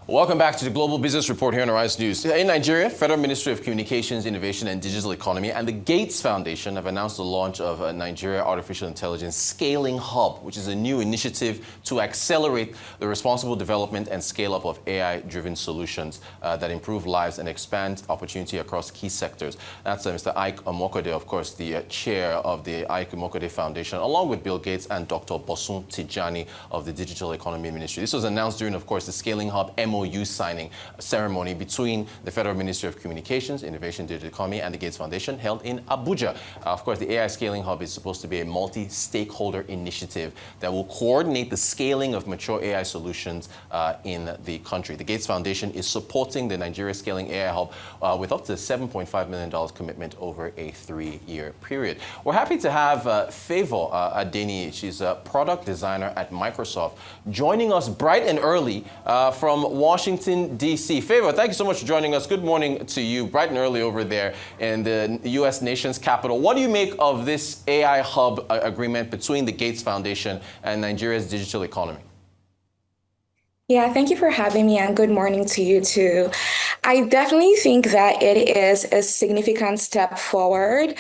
Welcome back to the Global Business Report here on Arise News. In Nigeria, Federal Ministry of Communications, Innovation and Digital Economy and the Gates Foundation have announced the launch of a Nigeria Artificial Intelligence Scaling Hub, which is a new initiative to accelerate the responsible development and scale-up of AI-driven solutions that improve lives and expand opportunity across key sectors. That's Mr. Ike Omokode, of course, the chair of the Ike Omokode Foundation, along with Bill Gates and Dr. Bosun Tijani of the Digital Economy Ministry. This was announced during, of course, the Scaling Hub MOU signing ceremony between the Federal Ministry of Communications, Innovation and Digital Economy and the Gates Foundation held in Abuja. Of course, the AI Scaling Hub is supposed to be a multi-stakeholder initiative that will coordinate the scaling of mature AI solutions in the country. The Gates Foundation is supporting the Nigeria Scaling AI Hub with up to $7.5 million commitment over a 3-year period. We're happy to have Favour Adeniyi. She's a product designer at Microsoft, joining us bright and early from Washington, D.C. Favour, thank you so much for joining us. Good morning to you, bright and early over there in the U.S. nation's capital. What do you make of this AI hub agreement between the Gates Foundation and Nigeria's digital economy? Yeah, thank you for having me, and good morning to you too. I definitely think that it is a significant step forward.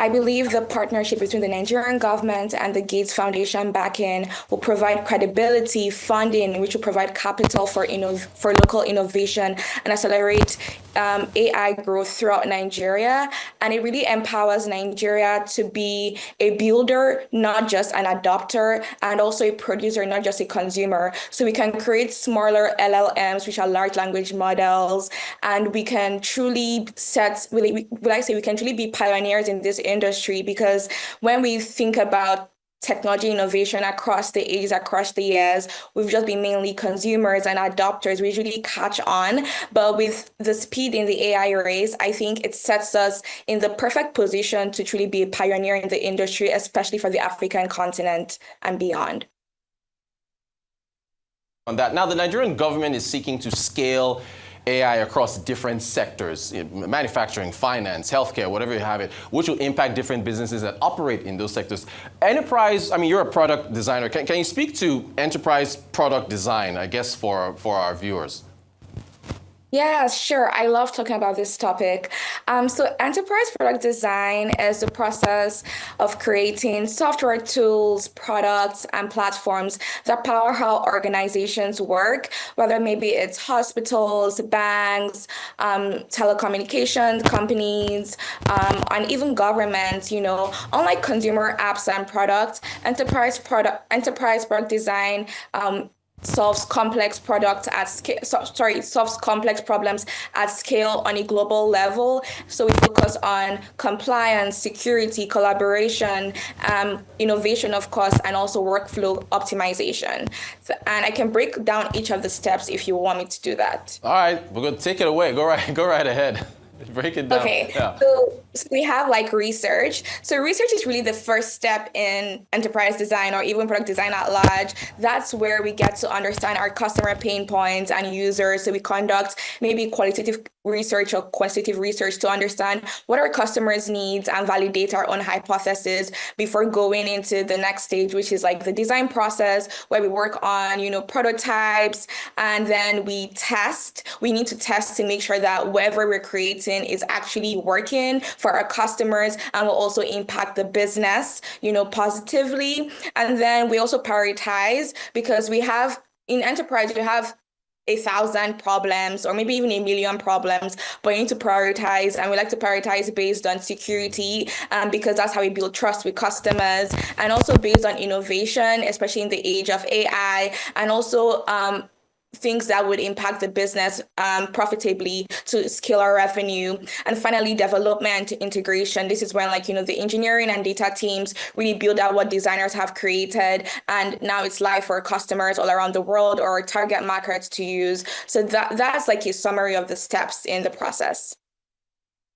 I believe the partnership between the Nigerian government and the Gates Foundation backing will provide credibility, funding, which will provide capital for local innovation and accelerate AI growth throughout Nigeria. And it really empowers Nigeria to be a builder, not just an adopter, and also a producer, not just a consumer. So we can create smaller LLMs, which are large language models, and we can truly we can truly be pioneers in this industry, because when we think about technology innovation across the ages, across the years, we've just been mainly consumers and adopters. We usually catch on, but with the speed in the AI race, I think it sets us in the perfect position to truly be a pioneer in the industry, especially for the African continent and beyond. On that. Now, the Nigerian government is seeking to scale AI across different sectors, manufacturing, finance, healthcare, whatever you have it, which will impact different businesses that operate in those sectors. Enterprise, I mean, you're a product designer. Can you speak to enterprise product design, I guess, for our viewers? Yeah, sure. I love talking about this topic. So enterprise product design is the process of creating software tools, products, and platforms that power how organizations work, whether maybe it's hospitals, banks, telecommunications companies, and even governments. Unlike consumer apps and products, enterprise product design solves complex problems at scale on a global level. So we focus on compliance, security, collaboration, innovation, of course, and also workflow optimization. And I can break down each of the steps if you want me to do that. All right, we're going to take it away. Go right ahead. Break it down. Okay, yeah. So we have research. So research is really the first step in enterprise design or even product design at large. That's where we get to understand our customer pain points and users. So we conduct maybe qualitative research or quantitative research to understand what our customers need and validate our own hypothesis before going into the next stage, which is the design process, where we work on, prototypes, and then we test. We need to test to make sure that whatever we're creating is actually working for our customers and will also impact the business, positively. And then we also prioritize, because in enterprise, you have 1,000 problems or maybe even 1,000,000 problems, but you need to prioritize, and we like to prioritize based on security, because that's how we build trust with customers, and also based on innovation, especially in the age of AI, and also things that would impact the business profitably to scale our revenue. And finally, development integration. This is when the engineering and data teams really build out what designers have created, and now it's live for customers all around the world or target markets to use. So that's a summary of the steps in the process.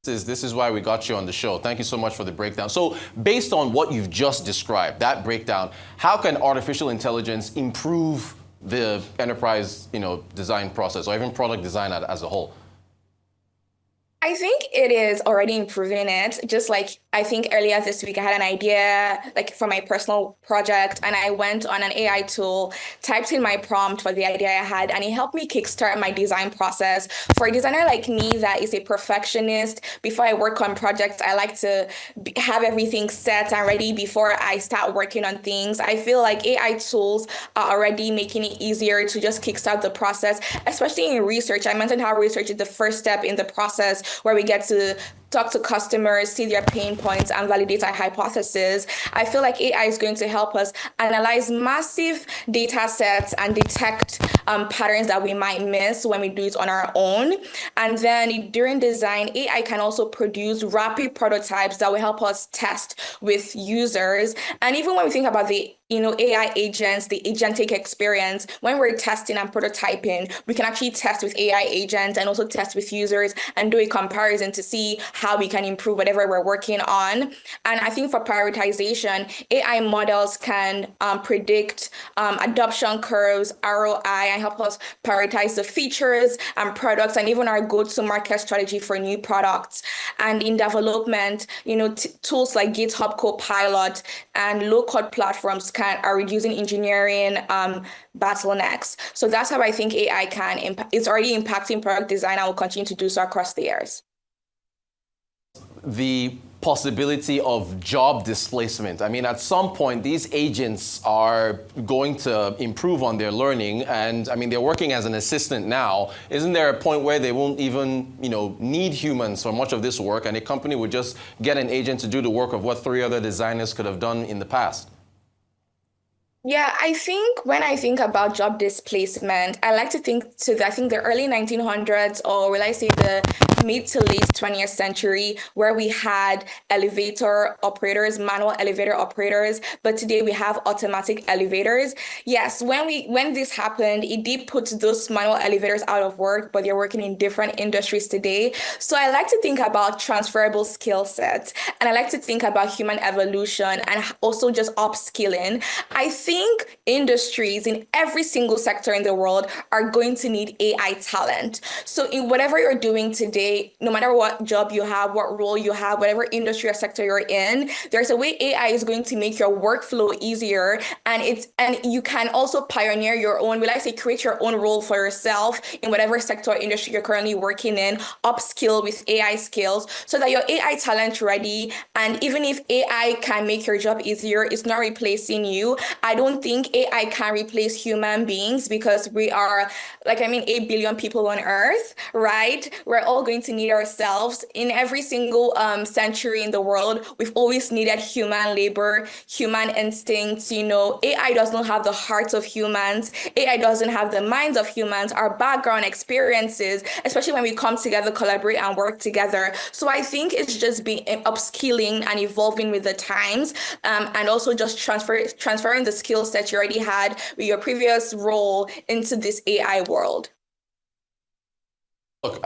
This is why we got you on the show. Thank you so much for the breakdown. So based on what you've just described, that breakdown, how can artificial intelligence improve the enterprise, design process, or even product design as a whole? I think it is already improving it. Just like I think earlier this week, I had an idea like for my personal project, and I went on an AI tool, typed in my prompt for the idea I had, and it helped me kickstart my design process. For a designer like me that is a perfectionist, before I work on projects, I like to have everything set and ready before I start working on things. I feel like AI tools are already making it easier to just kickstart the process, especially in research. I mentioned how research is the first step in the process where we get to talk to customers, see their pain points, and validate our hypothesis. I feel like AI is going to help us analyze massive data sets and detect patterns that we might miss when we do it on our own. And then during design, AI can also produce rapid prototypes that will help us test with users. And even when we think about the AI agents, the agentic experience, when we're testing and prototyping, we can actually test with AI agents and also test with users and do a comparison to see how we can improve whatever we're working on. And I think for prioritization, AI models can predict adoption curves, ROI, and help us prioritize the features and products and even our go-to-market strategy for new products. And in development, tools like GitHub Copilot and low-code platforms are reducing engineering bottlenecks. So that's how I think AI it's already impacting product design and will continue to do so across the years. The possibility of job displacement. I mean, at some point, these agents are going to improve on their learning, and I mean, they're working as an assistant now. Isn't there a point where they won't even, need humans for much of this work, and a company would just get an agent to do the work of what 3 other designers could have done in the past? Yeah, I think when I think about job displacement, I like to think I think the early 1900s, or will I say the mid to late 20th century, where we had elevator operators, manual elevator operators, but today we have automatic elevators. Yes, when this happened, it did put those manual elevators out of work, but they're working in different industries today. So I like to think about transferable skill sets, and I like to think about human evolution and also just upskilling. I think industries in every single sector in the world are going to need AI talent. So in whatever you're doing today, no matter what job you have, what role you have, whatever industry or sector you're in, there's a way AI is going to make your workflow easier. And you can also pioneer your own, will I say, create your own role for yourself in whatever sector or industry you're currently working in, upskill with AI skills so that your AI talent ready. And even if AI can make your job easier, it's not replacing you. I don't think AI can replace human beings because we are 8 billion people on Earth, right? We're all going to need ourselves. In every single century in the world, we've always needed human labor, human instincts. AI does not have the hearts of humans. AI doesn't have the minds of humans, our background experiences, especially when we come together, collaborate and work together. So I think it's just being upskilling and evolving with the times, and also just transferring the skill set you already had with your previous role into this AI world. Look,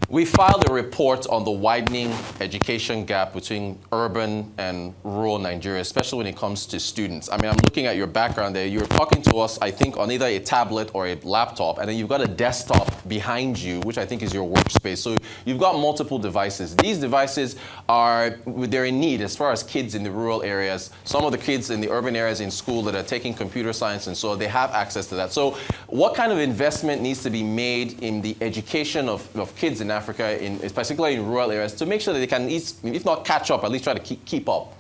we filed a report on the widening education gap between urban and rural Nigeria, especially when it comes to students. I mean, I'm looking at your background there. You're talking to us, I think, on either a tablet or a laptop, and then you've got a desktop behind you, which I think is your workspace. So you've got multiple devices. These devices they're in need as far as kids in the rural areas. Some of the kids in the urban areas in school that are taking computer science, and so they have access to that. So what kind of investment needs to be made in the education of kids in Africa, particularly in rural areas, to make sure that they can, if not catch up, at least try to keep up?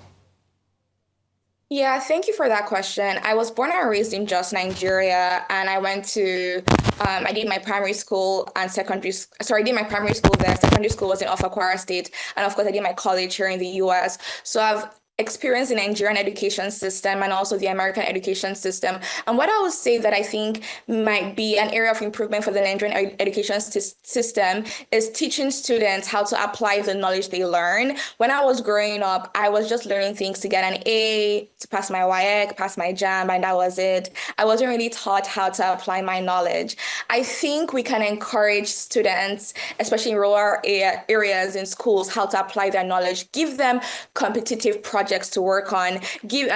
Yeah, thank you for that question. I was born and raised in Jos, Nigeria, and I did my primary school and I did my primary school there. Secondary school was in Kwara State, and of course I did my college here in the US. So I've experience in the Nigerian education system and also the American education system. And what I would say that I think might be an area of improvement for the Nigerian education system is teaching students how to apply the knowledge they learn. When I was growing up, I was just learning things to get an A, to pass my WAEC, pass my JAM, and that was it. I wasn't really taught how to apply my knowledge. I think we can encourage students, especially in rural areas in schools, how to apply their knowledge, give them competitive projects projects to work on. Give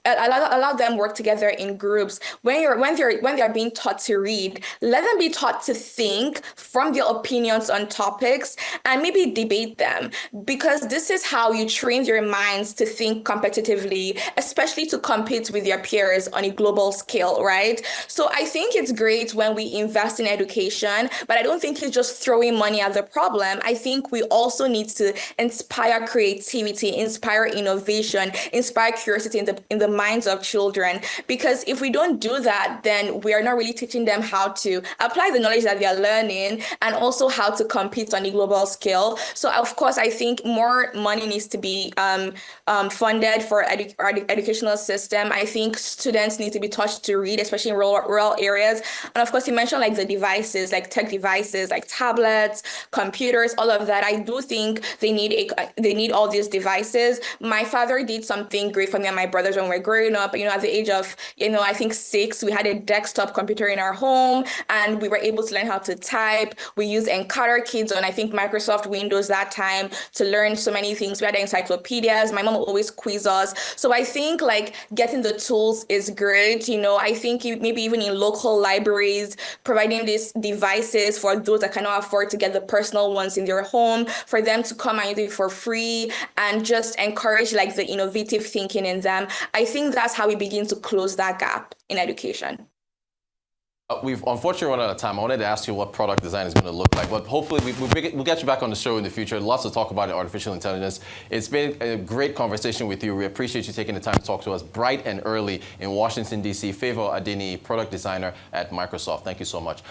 allow them work together in groups. When they're being taught to read, let them be taught to think, form their opinions on topics, and maybe debate them, because this is how you train your minds to think competitively, especially to compete with your peers on a global scale, right? So I think it's great when we invest in education, but I don't think it's just throwing money at the problem. I think we also need to inspire creativity, inspire innovation, inspire curiosity in the minds of children. Because if we don't do that, then we are not really teaching them how to apply the knowledge that they are learning and also how to compete on a global scale. So of course, I think more money needs to be funded for our educational system. I think students need to be taught to read, especially in rural areas. And of course, you mentioned like the devices, like tech devices, like tablets, computers, all of that. I do think they need all these devices. My father did something great for me and my brothers when we were growing up. At the age of, I think 6, we had a desktop computer in our home, and we were able to learn how to type. We used Encounter Kids on, I think, Microsoft Windows that time to learn so many things. We had encyclopedias. My mom would always quiz us. So I think like getting the tools is great. I think maybe even in local libraries, providing these devices for those that cannot afford to get the personal ones in their home, for them to come and use it for free, and just encourage like the innovative thinking in them. I think that's how we begin to close that gap in education. We've unfortunately run out of time. I wanted to ask you what product design is going to look like, but hopefully we'll get you back on the show in the future. Lots to talk about in artificial intelligence. It's been a great conversation with you. We appreciate you taking the time to talk to us bright and early in Washington, D.C. Favour Adeniyi, product designer at Microsoft. Thank you so much.